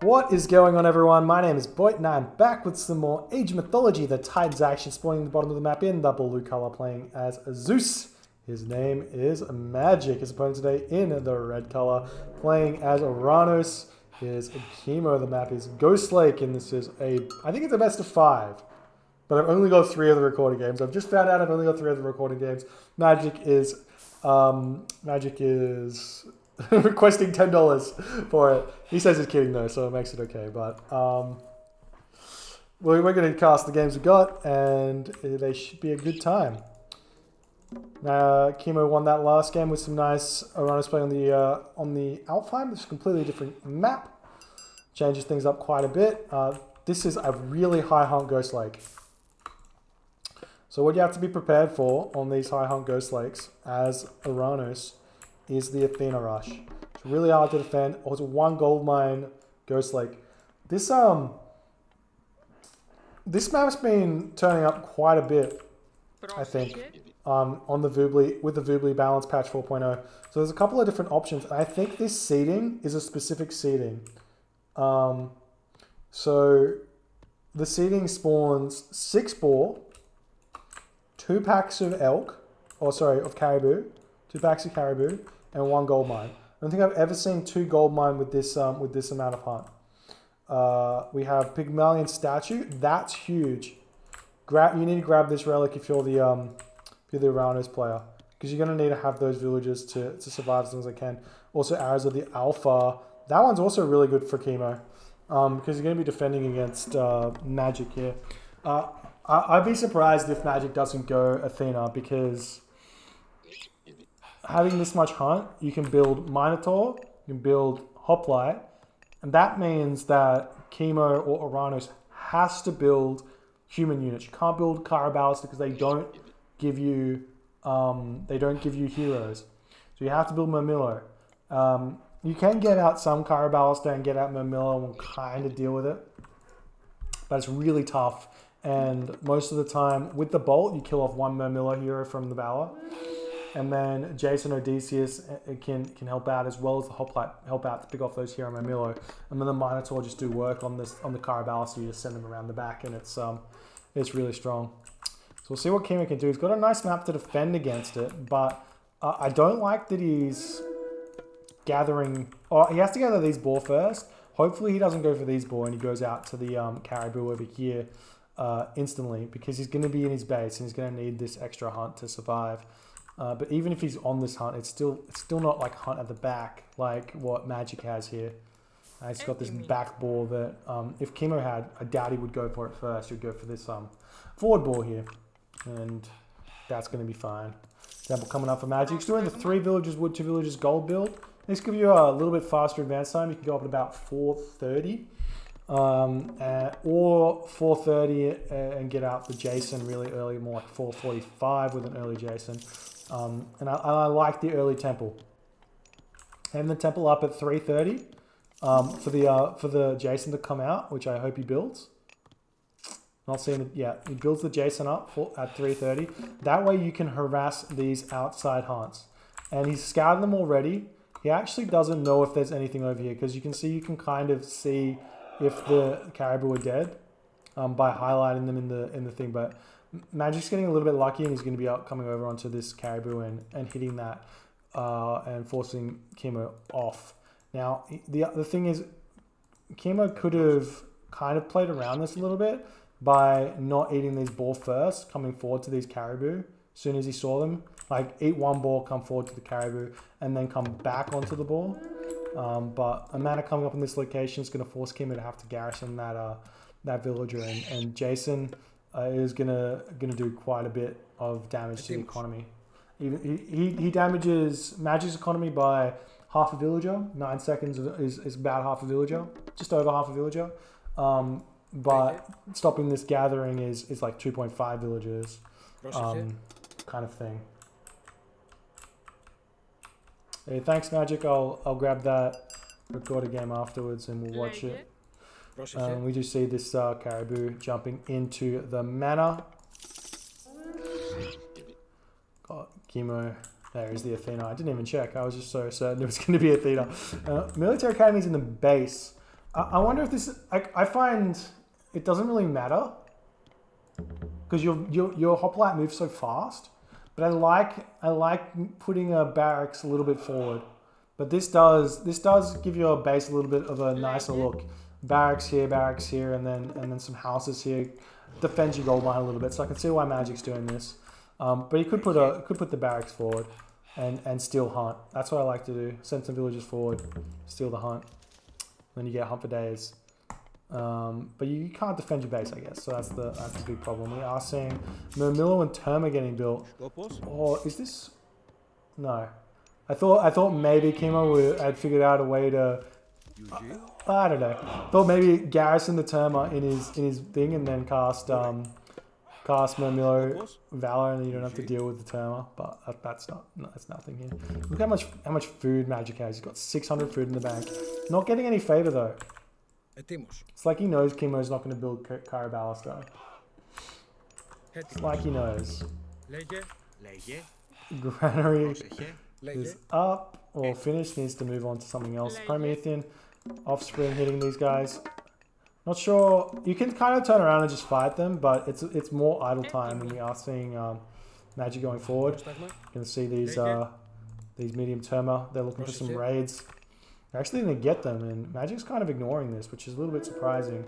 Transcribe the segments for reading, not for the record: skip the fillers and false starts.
What is going on, everyone? My name is Boit and I'm back with some more Age of Mythology. The Titans actually spawning at the bottom of the map in the blue color, playing as Zeus. His name is Magic. His opponent today in the red color, playing as Uranus. Here's Chemo. The map is Ghost Lake, and this is I think it's a best of 5. But I've only got 3 of the recording games. I've just found out I've only got 3 of the recording games. Magic is requesting $10 for it. He says he's kidding though, so it makes it okay. But we're going to cast the games we got, and they should be a good time. Chemo won that last game with some nice Uranus play on the Alfheim. It's a completely different map. Changes things up quite a bit. This is a really high hunt Ghost Lake. So what you have to be prepared for on these high hunt Ghost Lakes as Uranus is the Athena Rush. It's really hard to defend. Oh, it's a 1 gold mine Ghost Lake. This map's been turning up quite a bit, I think, on the Voobly, with the Voobly balance patch 4.0. So there's a couple of different options. I think this seeding is a specific seeding. So the seeding spawns 6 boar, 2 packs of of caribou, 2 packs of caribou, and 1 gold mine. I don't think I've ever seen 2 gold mine with this amount of hunt. We have Pygmalion statue. That's huge. You need to grab this relic if you're the Uranus player, because you're going to need to have those villagers to survive as long as they can. Also, Arrows of the Alpha. That one's also really good for Chemo, because you're going to be defending against Magic here. I'd be surprised if Magic doesn't go Athena, because having this much hunt, you can build Minotaur, you can build Hoplite, and that means that Chemo or Uranus has to build human units. You can't build Carabalista because they don't give you heroes. So you have to build Murmillo. You can get out some Carabalista and get out Murmillo and we'll kind of deal with it. But it's really tough. And most of the time, with the Bolt, you kill off 1 Murmillo hero from the Valor. And then Jason Odysseus can help out, as well as the Hoplite help out to pick off those hero Murmillo. And then the Minotaur just do work on the Carabalista, so you just send them around the back, and it's really strong. So we'll see what Chemo can do. He's got a nice map to defend against it, but I don't like that he's gathering... Oh, he has to gather these boar first. Hopefully he doesn't go for these boar and he goes out to the caribou over here instantly, because he's going to be in his base and he's going to need this extra hunt to survive. But even if he's on this hunt, it's still not like hunt at the back like what Magic has here. He's got this back boar that if Chemo had, I doubt he would go for it first. He would go for this forward boar here, and that's going to be fine. Example coming up for Magic. He's doing the 3 villages wood, 2 villages gold build. This gives you a little bit faster advance time. You can go up at about 4:30. Or 4:30 and get out the Jason really early, more like 4:45 with an early Jason. And I like the early temple. Having the temple up at 3:30 for the Jason to come out, which I hope he builds. Not seeing it. Yeah, he builds the Jason up at 3:30. That way you can harass these outside hunts. And he's scouted them already. He actually doesn't know if there's anything over here, because you can kind of see if the caribou are dead by highlighting them in the thing. But Magic's getting a little bit lucky, and he's going to be coming over onto this caribou and hitting that and forcing Chemo off. Now, the thing is, Chemo could have kind of played around this a little bit by not eating these boar first, coming forward to these caribou as soon as he saw them. Like, eat 1 boar, come forward to the caribou, and then come back onto the boar. But a mana coming up in this location is going to force Chemo to have to garrison that villager, and Jason is gonna do quite a bit of damage to the economy. He damages Magic's economy by half a villager. 9 seconds is about half a villager, just over half a villager. But stopping this gathering is like 2.5 villagers, kind of thing. Hey, thanks, Magic. I'll grab that, record a game afterwards, and we'll watch it. We do see this caribou jumping into the manor. Got Chemo. There's the Athena. I didn't even check. I was just so certain it was going to be Athena. Military Academy is in the base. I wonder if this. I find it doesn't really matter because your hoplite moves so fast. But I like putting a barracks a little bit forward. But this does give your base a little bit of a nicer look. Barracks here, and then some houses here. Defends your gold mine a little bit. So I can see why Magic's doing this. But he could put the barracks forward and steal hunt. That's what I like to do. Send some villagers forward, steal the hunt. Then you get hunt for days. But you can't defend your base, I guess. So that's the big problem. We are seeing Murmillo and Terma getting built. Or is this? No. I thought maybe Kimo had figured out a way to. I don't know. Thought maybe garrison the Terma in his thing and then cast Murmillo Valor and then you don't have to deal with the Terma. But that's nothing here. Look how much food Magic has. He's got 600 food in the bank. Not getting any favor though. It's like he knows Kimo's not going to build Caraballo. It's like he knows. Granary is up or finished. Needs to move on to something else. Promethean, Offspring hitting these guys. Not sure. You can kind of turn around and just fight them, but it's more idle time, and we are seeing Magic going forward. You can see these medium Terma. They're looking for some raids. They're actually going to get them, and Magic's kind of ignoring this, which is a little bit surprising.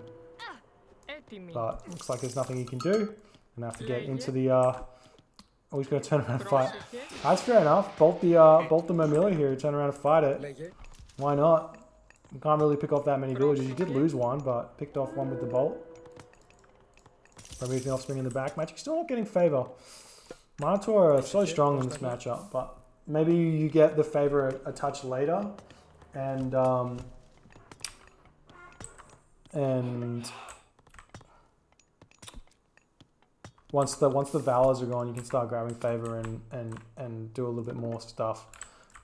But looks like there's nothing he can do. Gonna have to get into the. Oh, he's going to turn around and fight. That's fair enough. Bolt the Murmillo here. Turn around and fight it. Why not? You can't really pick off that many villagers. You did lose one, but picked off one with the bolt. Promethean Offspring in the back. Magic still not getting favor. Minotaur are so strong in this matchup, but maybe you get the favor a touch later. And once the Valors are gone, you can start grabbing favor and do a little bit more stuff.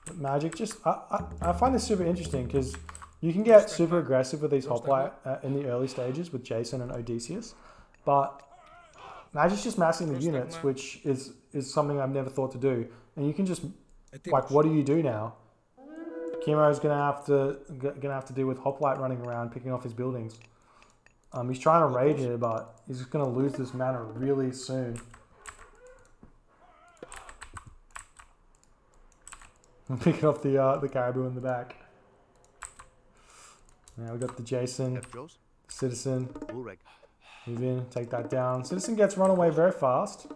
But Magic just I find this super interesting because you can get super aggressive with these hoplite in the early stages with Jason and Odysseus, but Magic's just massing the units, which is something I've never thought to do. And you can just like, what do you do now? Kimo's gonna have to deal with hoplite running around picking off his buildings. He's trying to raid here, but he's just gonna lose this mana really soon. I'm picking off the caribou in the back. Now we got the Jason, Citizen. Move in, take that down. Citizen gets run away very fast,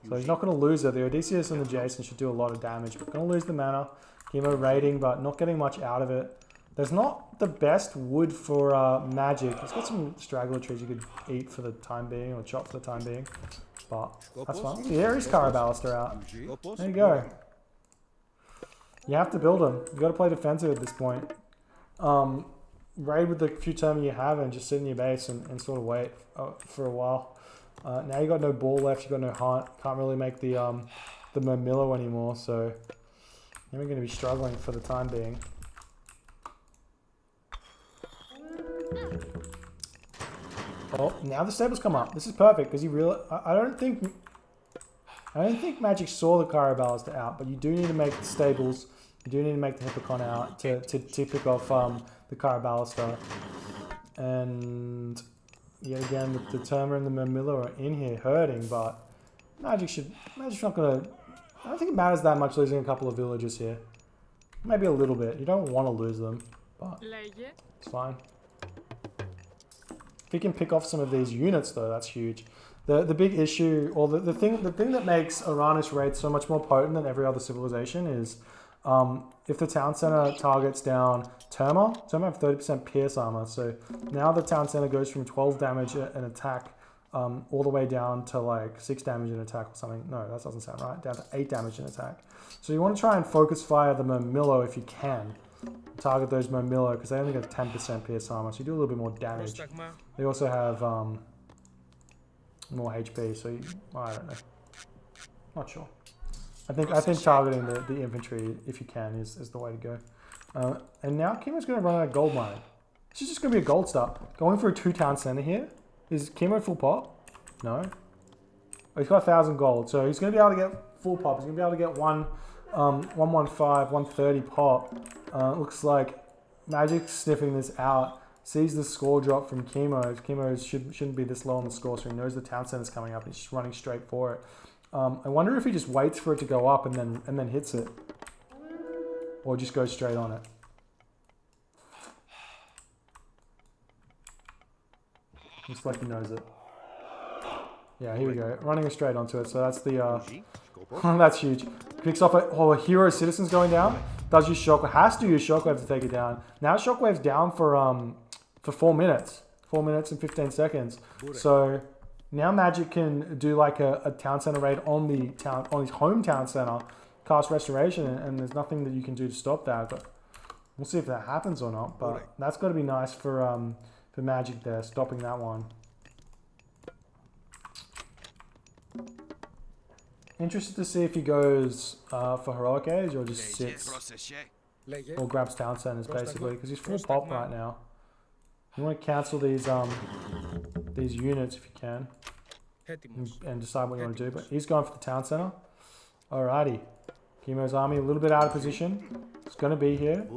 so he's not gonna lose it. The Odysseus and the Jason should do a lot of damage, but gonna lose the mana. Kimo raiding, but not getting much out of it. There's not the best wood for Magic. He's got some straggler trees you could eat for the time being, or chop for the time being. But that's fine. The Ares Caraballo out. There you go. You have to build them. You got to play defensive at this point. Raid with the few Terma you have and just sit in your base and sort of wait for a while. Now you got no ball left. You got no hunt. Can't really make the Murmillo anymore. So. And we're going to be struggling for the time being. Oh, now the stables come up. This is perfect because I don't think Magic saw the Caraballo out, but you do need to make the stables. You do need to make the Hippocon out to pick off the Caraballo. And yet again, the Terma and the Murmillo are in here hurting, but Magic's not going to. I don't think it matters that much losing a couple of villagers here. Maybe a little bit. You don't want to lose them, but it's fine. If you can pick off some of these units, though, that's huge. The big issue, or the thing that makes Uranus raid so much more potent than every other civilization is if the town center targets down Terma have 30% pierce armor. So now the town center goes from 12 damage an attack all the way down to like 6 damage in attack or something. No, that doesn't sound right. Down to 8 damage in attack. So you want to try and focus fire the Murmillo if you can. Target those Murmillo because they only get 10% pierce armor, so you do a little bit more damage. They also have more HP, so I don't know. Not sure. I think targeting the infantry if you can is the way to go. And now Kimo's going to run out of gold mine. This is just going to be a gold start. Going for a 2-town center here. Is Kimo full pop? No. Oh, he's got 1,000 gold, so he's going to be able to get full pop. He's going to be able to get 115, 130 pop. Looks like Magic's sniffing this out, sees the score drop from Chemo. Chemo shouldn't be this low on the score, so he knows the town center's coming up. He's just running straight for it. I wonder if he just waits for it to go up and then hits it, or just goes straight on it. Looks like he knows it. Yeah, here we go. Running it straight onto it. So that's the that's huge. Picks off a hero citizen's going down. Does use shockwave. Has to use shockwave to take it down. Now shockwave's down for 4 minutes. 4 minutes and 15 seconds. So now Magic can do like a town center raid on his home town center, cast restoration, and there's nothing that you can do to stop that. But we'll see if that happens or not. But that's got to be nice for Magic there, stopping that one. Interested to see if he goes for Heroic Age or just sits or grabs town centers basically, because he's full pop right now. You want to cancel these units if you can and decide what you want to do, but he's going for the town center. Alrighty. Chemo's army a little bit out of position. It's going to be here.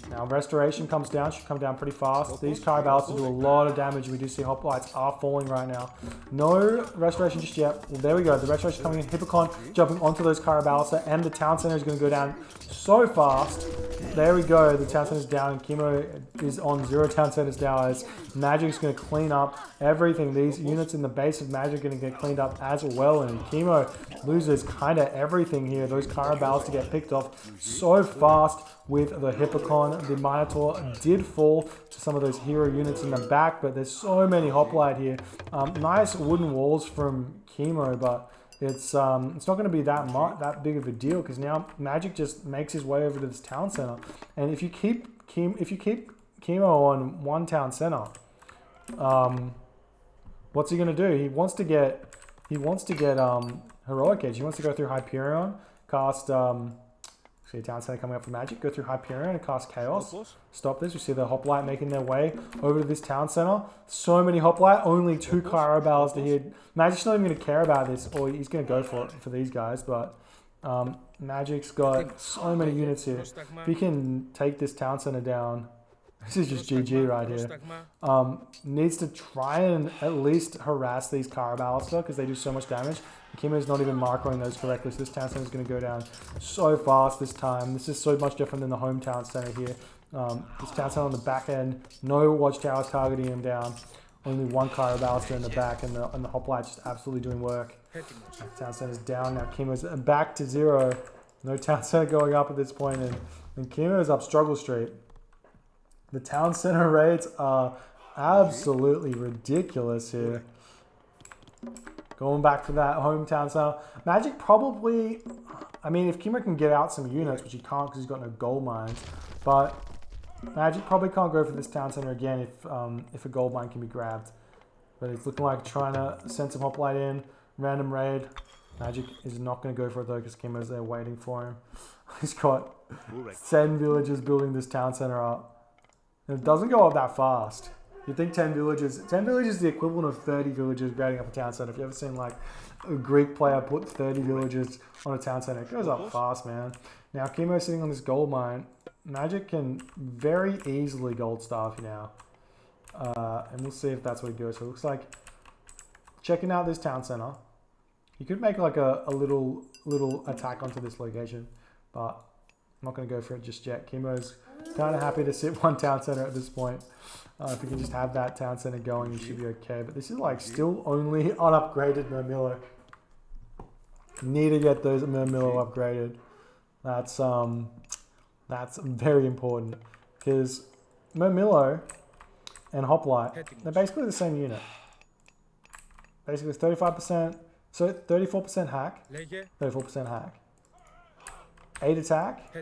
Now restoration comes down, should come down pretty fast. These Caraballs do a lot of damage. We do see hoplites are falling right now. No restoration just yet. Well, there we go. The restoration coming in. Hippocon jumping onto those Caraballs, and the town center is going to go down so fast. There we go. The town center is down, and Chemo is on 0 town centers now as Magic's going to clean up everything. These units in the base of Magic are going to get cleaned up as well, and Chemo loses kind of everything here. Those Caraballs to get picked off so fast with the Hippocon. The Minotaur did fall to some of those hero units in the back, but there's so many hoplite here. Nice wooden walls from Chemo, but it's not going to be that big of a deal, because now Magic just makes his way over to this town center, and if you keep Chemo on one town center, what's he going to do? He wants to get Heroic Age. He wants to go through Hyperion, cast see a town center coming up for Magic, go through Hyperion and cast Chaos. Stop this. We see the hoplite making their way over to this town center. So many hoplite, only 2 Caraballs to hit. Magic's not even going to care about this, or he's going to go for it for these guys, but Magic's got so many units here. If he can take this town center down, this is just GG right here. Needs to try and at least harass these Caraballs because they do so much damage. Chemo's not even marking those correctly, so this town center is going to go down so fast this time. This is so much different than the hometown center here. This town center on the back end, no watchtowers targeting him down. Only 1 Carabalster in the back, and the hoplite just absolutely doing work. Town center's down now. Chemo's back to 0. No town center going up at this point, and Chemo's up Struggle Street. The town center raids are absolutely ridiculous here. Going back to that hometown center. Magic probably, I mean, if Chemo can get out some units, which he can't because he's got no gold mines, but Magic probably can't go for this town center again if a gold mine can be grabbed. But it's looking like trying to send some hoplite in, random raid. Magic is not going to go for it though, because Chemo's there waiting for him. He's got 10 villagers building this town center up. And it doesn't go up that fast. You'd think 10 villages is the equivalent of 30 villagers grading up a town center. If you ever seen like a Greek player put 30 villagers on a town center, it goes up fast, man. Now Chemo's sitting on this gold mine. Magic can very easily gold starve you now. And we'll see if that's what he goes. So it looks like checking out this town center. You could make like a little attack onto this location, but I'm not going to go for it just yet. Chemo's kind of happy to sit 1 town center at this point. If we can just have that town center going, you should be okay. But this is like still only unupgraded Murmillo. Need to get those Murmillo upgraded. That's very important, because Murmillo and Hoplite, they're basically the same unit. Basically 35%, so 34% hack, 34% hack. 8 attack,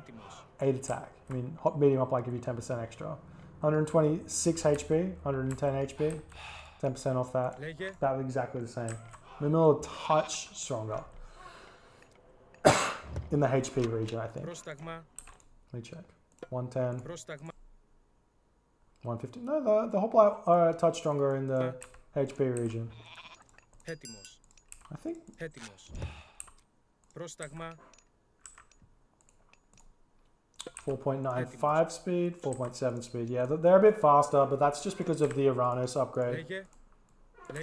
8 attack. I mean, medium Hoplite give you 10% extra. 126 HP, 110 HP, 10% off that. That was exactly the same. Murmillo a touch stronger in the HP region, I think. Let me check. 110, 150. No, the Hoplite are a touch stronger in the HP region. I think. 4.95 speed, 4.7 speed. Yeah, they're a bit faster, but that's just because of the Uranus upgrade. So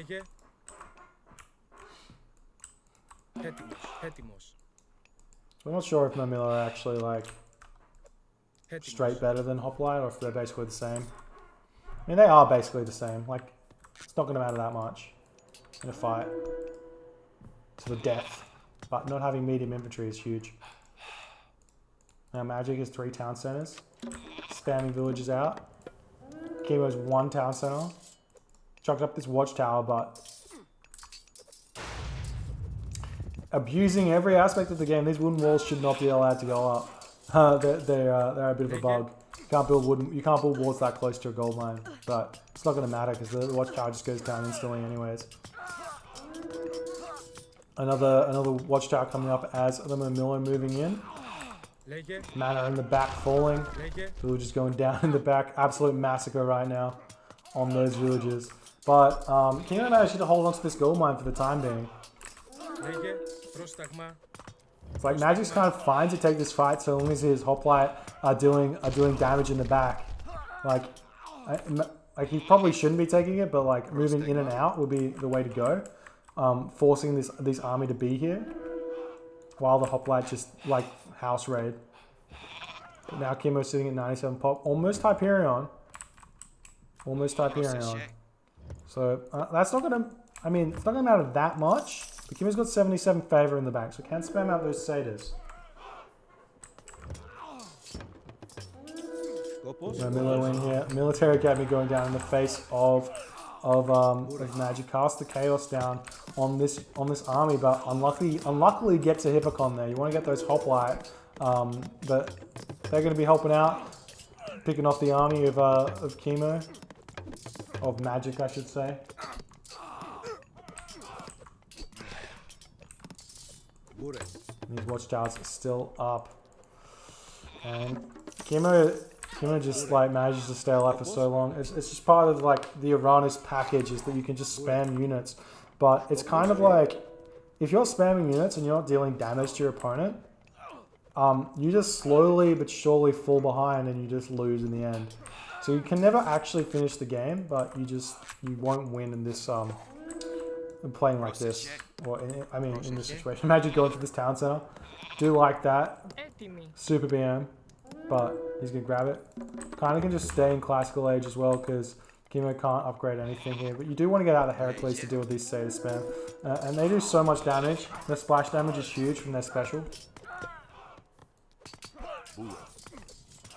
I'm not sure if Mamilla are actually like straight better than Hoplite or if they're basically the same. I mean, they are basically the same. Like, it's not going to matter that much in a fight to the death. But not having medium infantry is huge. Now Magic is 3 town centers. Spamming villages out. Chemo's 1 town center. Chucked up this watchtower, but abusing every aspect of the game. These wooden walls should not be allowed to go up. They're a bit of a bug. You can't build walls that close to a gold mine, but it's not going to matter because the watchtower just goes down instantly anyways. Another watchtower coming up as the Mamilla moving in. Mana in the back falling. Villages going down in the back. Absolute massacre right now on those villages. But Chemo managed to hold on to this gold mine for the time being. It's like Magic's kind of fine to take this fight so long as his Hoplite are doing damage in the back. Like he probably shouldn't be taking it, but like moving in and out would be the way to go. Forcing this army to be here while the Hoplite just like house raid. But now Chemo's sitting at 97 pop, almost Hyperion. Almost Hyperion. So that's not gonna. I mean, it's not gonna matter that much. But Chemo's got 77 favor in the back, so can't spam out those satyrs. Mamilla in here. Military Academy going down in the face of Magic. Cast the Chaos down on this army, but unluckily get to Hippocon there. You want to get those Hoplite, but they're going to be helping out, picking off the army of Chemo, of Magic, I should say. And these watchtowers are still up, and Chemo just like manages to stay alive for so long. It's just part of like the Uranus package is that you can just spam units. But it's kind of like if you're spamming units and you're not dealing damage to your opponent, you just slowly but surely fall behind and you just lose in the end. So you can never actually finish the game, but you won't win in this playing like this. Or in this situation. Imagine going to this town center. Do like that. Super BM. But he's going to grab it. Kind of can just stay in Classical Age as well because Chemo can't upgrade anything here. But you do want to get out of Heracles to deal with these Satyr spam. And they do so much damage. Their splash damage is huge from their special.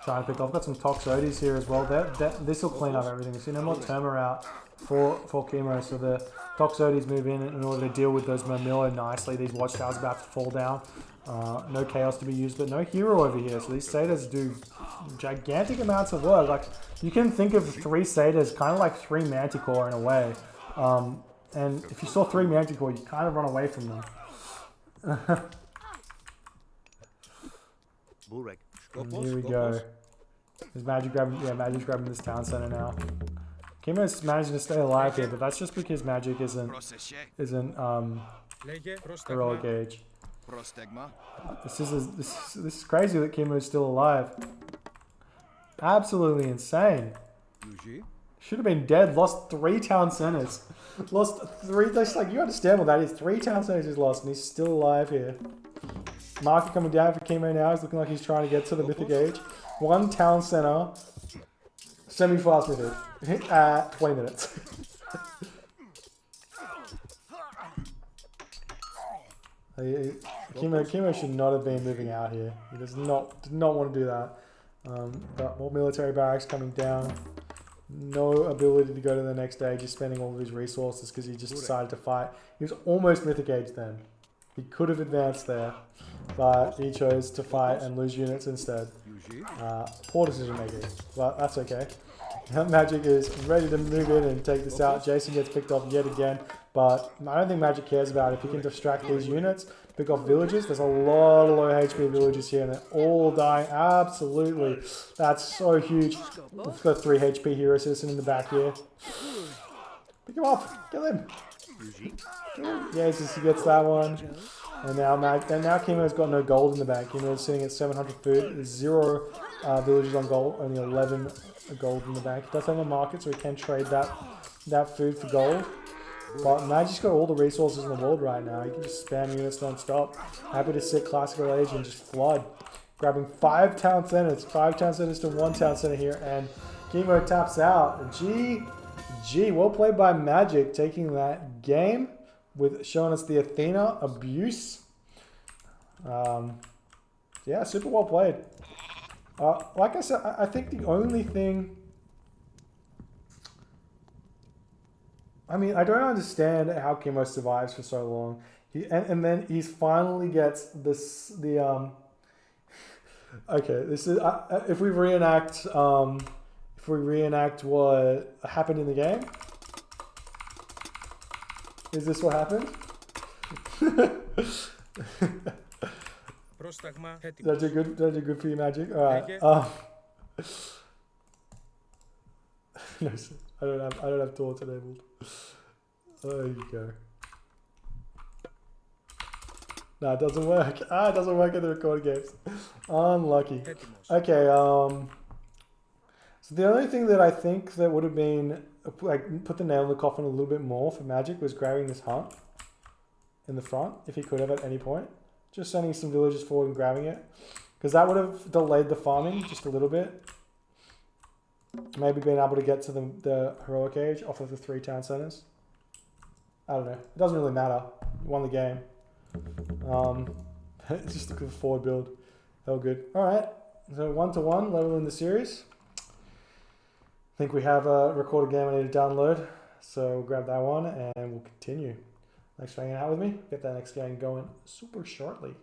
Trying to pick off. Got some Toxotes here as well. This will clean up everything. You see no more Terma out for Chemo. So the Toxotes move in order to deal with those Mamilla nicely. These watchtowers about to fall down. No chaos to be used, but no hero over here. So these satyrs do gigantic amounts of work. Like you can think of 3 satyrs kind of like 3 Manticore in a way. And if you saw 3 Manticore, you kind of run away from them. Here we go. Is Magic grabbing? Yeah, Magic's grabbing this town center now. Chemo's managing to stay alive here, but that's just because Magic isn't heroic age. This is crazy that Chemo's still alive. Absolutely insane. Should have been dead. Lost 3 town centers. Lost 3. That's like you understand what that is. 3 town centers he's lost, and he's still alive here. Market coming down for Chemo now. He's looking like he's trying to get to the mythic age. 1 town center. Semi-fast mythic. At 20 minutes. Chemo should not have been moving out here. He did not want to do that. But more military barracks coming down. No ability to go to the next stage. He's spending all of his resources because he just decided to fight. He was almost mythic age then. He could have advanced there, but he chose to fight and lose units instead. Poor decision making, but that's okay. Magic is ready to move in and take this out. Jason gets picked off yet again, but I don't think Magic cares about it. If he can distract these units, pick off villages. There's a lot of low HP villages here, and they're all dying. Absolutely. That's so huge. We've got 3 HP hero citizen in the back here. Pick him off. Kill him. Yes, he gets that one. And now Chemo's got no gold in the bank. Chemo's sitting at 700 food. 0 Villagers on gold, only 11 gold in the bank. He does have a market, so he can trade that food for gold. But Magic's got all the resources in the world right now. He can just spam units non-stop. Happy to sit Classical Age and just flood. Grabbing 5 town centers. 5 town centers to 1 town center here. And Chemo taps out. GG. Well played by Magic, taking that game with showing us the Athena abuse. Yeah, super well played. Like I said, I think the only thing... I mean, I don't understand how Chemo survives for so long. And then he finally gets okay, this is if we reenact what happened in the game. Is this what happened? That's a good for you, Magic. All right. No, I don't have taunts enabled. There you go. No, it doesn't work. It doesn't work in the recorded games. Unlucky. Okay, so the only thing that I think that would have been, like, put the nail in the coffin a little bit more for Magic was grabbing this hunt in the front, if he could have at any point. Just sending some villagers forward and grabbing it. Because that would have delayed the farming just a little bit. Maybe being able to get to the Heroic Age off of the 3 town centers. I don't know. It doesn't really matter. You won the game. It's just a good forward build. Hell good. Alright. So 1-1 level in the series. I think we have a recorded game I need to download. So we'll grab that one and we'll continue. Thanks for hanging out with me. Get that next game going super shortly.